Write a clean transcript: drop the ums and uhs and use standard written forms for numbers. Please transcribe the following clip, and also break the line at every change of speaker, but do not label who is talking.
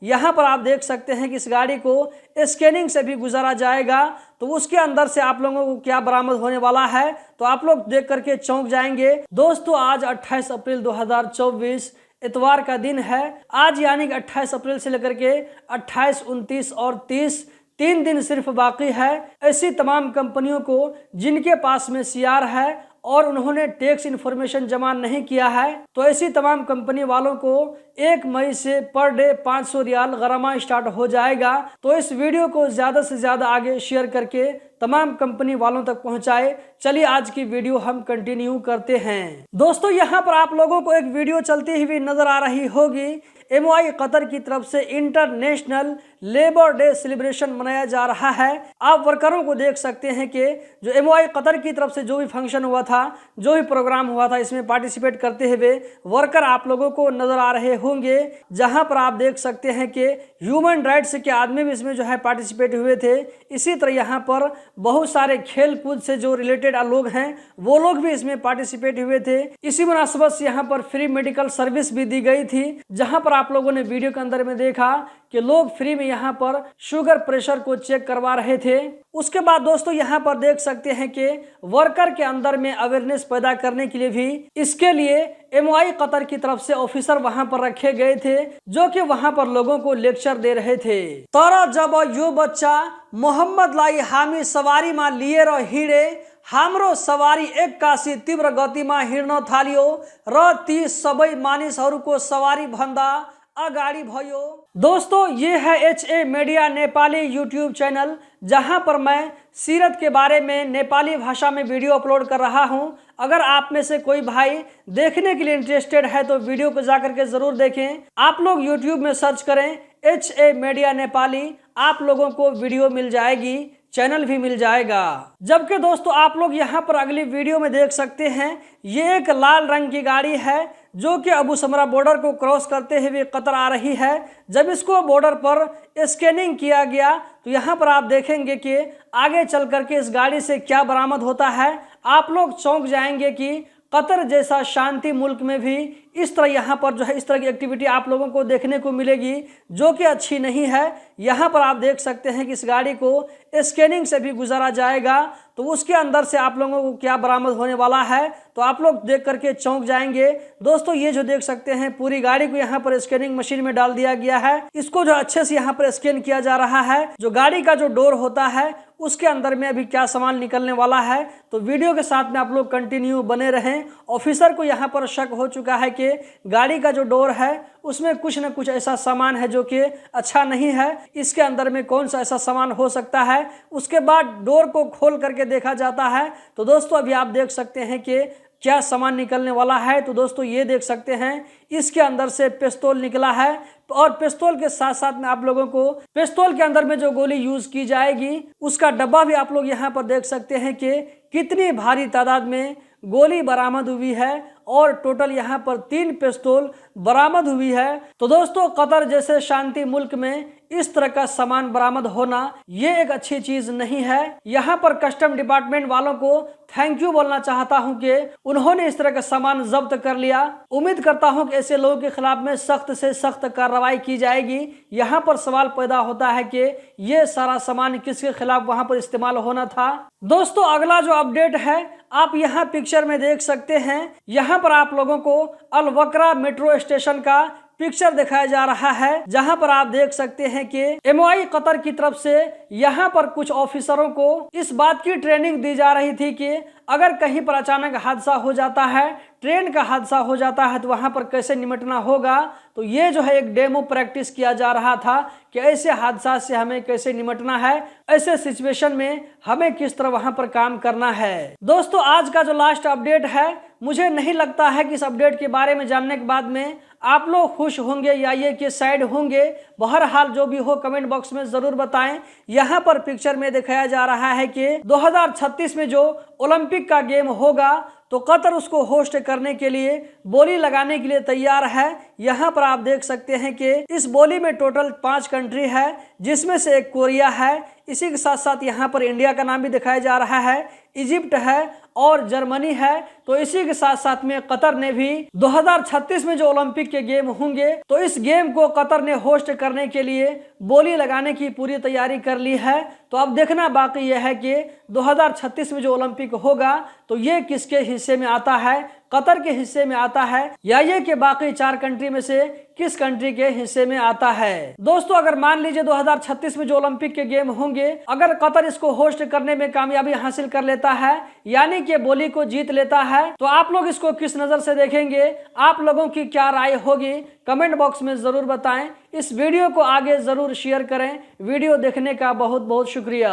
यहाँ पर आप देख सकते हैं कि इस गाड़ी को स्कैनिंग से भी गुजारा जाएगा, तो उसके अंदर से आप लोगों को क्या बरामद होने वाला है तो आप लोग देख करके चौंक जाएंगे। दोस्तों आज 28 अप्रैल 2024 इतवार का दिन है। आज यानी कि 28 अप्रैल से लेकर के 28, 29 और 30 3 दिन सिर्फ बाकी है। ऐसी तमाम कंपनियों को जिनके पास में सीआर है और उन्होंने टैक्स इन्फॉर्मेशन जमा नहीं किया है, तो ऐसी तमाम कंपनी वालों को 1 मई से पर डे 500 रियाल गरमा स्टार्ट हो जाएगा। तो इस वीडियो को ज्यादा से ज्यादा आगे शेयर करके तमाम कंपनी वालों तक पहुंचाए। चलिए आज की वीडियो हम कंटिन्यू करते हैं। दोस्तों यहाँ पर आप लोगों को एक वीडियो चलती हुई नजर आ रही होगी। MOI कतर की तरफ से इंटरनेशनल लेबर डे सेलिब्रेशन मनाया जा रहा है। आप वर्करों को देख सकते हैं कि जो MOI कतर की तरफ से जो भी फंक्शन हुआ था, जो भी प्रोग्राम हुआ था, इसमें पार्टिसिपेट करते हुए वर्कर आप लोगों को नजर आ रहे होंगे। जहां पर आप देख सकते हैं कि ह्यूमन राइट्स के आदमी भी इसमें जो है पार्टिसिपेट हुए थे। इसी तरह यहाँ पर बहुत सारे खेल कूद से जो रिलेटेड लोग हैं वो लोग भी इसमें पार्टिसिपेट हुए थे। इसी मुनासबत से यहाँ पर फ्री मेडिकल सर्विस भी दी गई थी, जहां पर आप लोगों ने वीडियो के अंदर में देखा कि लोग फ्री में यहाँ पर शुगर प्रेशर को चेक करवा रहे थे। उसके बाद दोस्तों यहाँ पर देख सकते हैं कि वर्कर के अंदर में अवेयरनेस पैदा करने के लिए भी इसके लिए MOI कतर की तरफ से ऑफिसर वहां पर रखे गए थे, जो कि वहां पर लोगों को लेक्चर दे रहे थे। तोरा जब यो बच्चा मोहम्मद लाई हामी सवारी में लिए हिड़े हाम्रो सवारी 81 तीव्र गति में हिँड्न थालियो र ती सबै मानिसहरूको सवारी भन्दा अगाडि भयो। दोस्तों ये है HA media Nepali YouTube channel, जहां पर मैं सीरत के बारे में नेपाली भाषा में वीडियो अपलोड कर रहा हूं। अगर आप में से कोई भाई देखने के लिए इंटरेस्टेड है तो वीडियो को जाकर के जरूर देखें। आप लोग यूट्यूब में सर्च करें HA मीडिया नेपाली, आप लोगों को वीडियो मिल जाएगी, चैनल भी मिल जाएगा। जबकि दोस्तों आप लोग यहाँ पर अगली वीडियो में देख सकते हैं, ये एक लाल रंग की गाड़ी है जो कि अबू समरा बॉर्डर को क्रॉस करते हुए कतर आ रही है। जब इसको बॉर्डर पर स्कैनिंग किया गया तो यहाँ पर आप देखेंगे कि आगे चल करके इस गाड़ी से क्या बरामद होता है। आप लोग चौंक जाएंगे कि कतर जैसा शांति मुल्क में भी इस तरह यहाँ पर जो है इस तरह की एक्टिविटी आप लोगों को देखने को मिलेगी, जो कि अच्छी नहीं है। यहाँ पर आप देख सकते हैं कि इस गाड़ी को स्कैनिंग से भी गुजारा जाएगा, तो उसके अंदर से आप लोगों को क्या बरामद होने वाला है तो आप लोग देख करके चौंक जाएंगे। दोस्तों ये जो देख सकते हैं पूरी गाड़ी को यहाँ पर स्कैनिंग मशीन में डाल दिया गया है। इसको जो अच्छे से यहाँ पर स्कैन किया जा रहा है। जो गाड़ी का जो डोर होता है उसके अंदर में अभी क्या सामान निकलने वाला है, तो वीडियो के साथ में आप लोग कंटिन्यू बने रहें। ऑफिसर को यहाँ पर शक हो चुका है कि गाड़ी का जो डोर है उसमें कुछ न कुछ ऐसा सामान है जो कि अच्छा नहीं है। इसके अंदर में कौन सा ऐसा सामान हो सकता है। उसके बाद डोर को खोल करके देखा जाता है, तो दोस्तों अभी आप देख सकते हैं कि क्या सामान निकलने वाला है। तो दोस्तों ये देख सकते हैं इसके अंदर से पिस्तौल निकला है, और पिस्तौल के साथ साथ में आप लोगों को पिस्तौल के अंदर में जो गोली यूज की जाएगी उसका डब्बा भी आप लोग यहाँ पर देख सकते हैं कि कितनी भारी तादाद में गोली बरामद हुई है, और टोटल यहाँ पर 3 पिस्तौल बरामद हुई है। तो दोस्तों कतर जैसे शांति मुल्क में इस तरह का सामान बरामद होना ये एक अच्छी चीज नहीं है। यहाँ पर कस्टम डिपार्टमेंट वालों को थैंक यू बोलना चाहता हूँ कि उन्होंने इस तरह का सामान जब्त कर लिया। उम्मीद करता हूँ कि ऐसे लोगों के खिलाफ में सख्त से सख्त कार्रवाई की जाएगी। यहाँ पर सवाल पैदा होता है कि ये सारा सामान किसके खिलाफ वहां पर इस्तेमाल होना था। दोस्तों अगला जो अपडेट है आप यहाँ पिक्चर में देख सकते हैं। यहाँ पर आप लोगों को अल वक्रा मेट्रो स्टेशन का पिक्चर दिखाया जा रहा है, जहां पर आप देख सकते हैं कि MOI कतर की तरफ से यहाँ पर कुछ ऑफिसरों को इस बात की ट्रेनिंग दी जा रही थी कि अगर कहीं पर अचानक हादसा हो जाता है, ट्रेन का हादसा हो जाता है, तो वहां पर कैसे निपटना होगा। तो ये जो है एक डेमो प्रैक्टिस किया जा रहा था कि ऐसे हादसा से हमें कैसे निपटना है, ऐसे सिचुएशन में हमें किस तरह वहां पर काम करना है। दोस्तों आज का जो लास्ट अपडेट है, मुझे नहीं लगता है कि इस अपडेट के बारे में जानने के बाद में आप लोग खुश होंगे या ये कि साइड होंगे। बहरहाल जो भी हो कमेंट बॉक्स में जरूर बताएं। यहाँ पर पिक्चर में दिखाया जा रहा है कि 2036 में जो ओलंपिक का गेम होगा तो कतर उसको होस्ट करने के लिए बोली लगाने के लिए तैयार है। यहाँ पर आप देख सकते हैं कि इस बोली में टोटल 5 कंट्री है, जिसमें से एक कोरिया है। इसी के साथ साथ यहाँ पर इंडिया का नाम भी दिखाया जा रहा है, इजिप्ट है और जर्मनी है। तो इसी के साथ साथ में कतर ने भी 2036 में जो ओलंपिक के गेम होंगे तो इस गेम को कतर ने होस्ट करने के लिए बोली लगाने की पूरी तैयारी कर ली है। तो अब देखना बाकी यह है कि 2036 में जो ओलंपिक होगा तो ये किसके हिस्से में आता है, कतर के हिस्से में आता है या ये कि बाकी 4 कंट्री में से किस कंट्री के हिस्से में आता है। दोस्तों अगर मान लीजिए 2036 में जो ओलंपिक के गेम होंगे अगर कतर इसको होस्ट करने में कामयाबी हासिल कर लेता है यानी कि बोली को जीत लेता है तो आप लोग इसको किस नजर से देखेंगे, आप लोगों की क्या राय होगी कमेंट बॉक्स में जरूर बताएं। इस वीडियो को आगे जरूर शेयर करें। वीडियो देखने का बहुत बहुत शुक्रिया।